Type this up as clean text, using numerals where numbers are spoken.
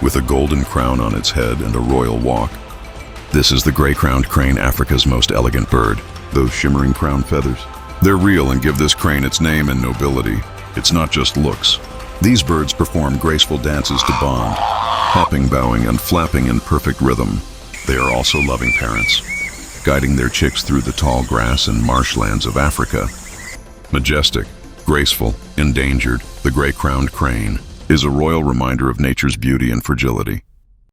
with a golden crown on its head and a royal walk. This is the gray-crowned crane, Africa's most elegant bird. Those shimmering crown feathers, they're real and give this crane its name and nobility. It's not just looks. These birds perform graceful dances to bond, hopping, bowing, and flapping in perfect rhythm. They are also loving parents, guiding their chicks through the tall grass and marshlands of Africa. Majestic, graceful, endangered, the gray-crowned crane is a royal reminder of nature's beauty and fragility.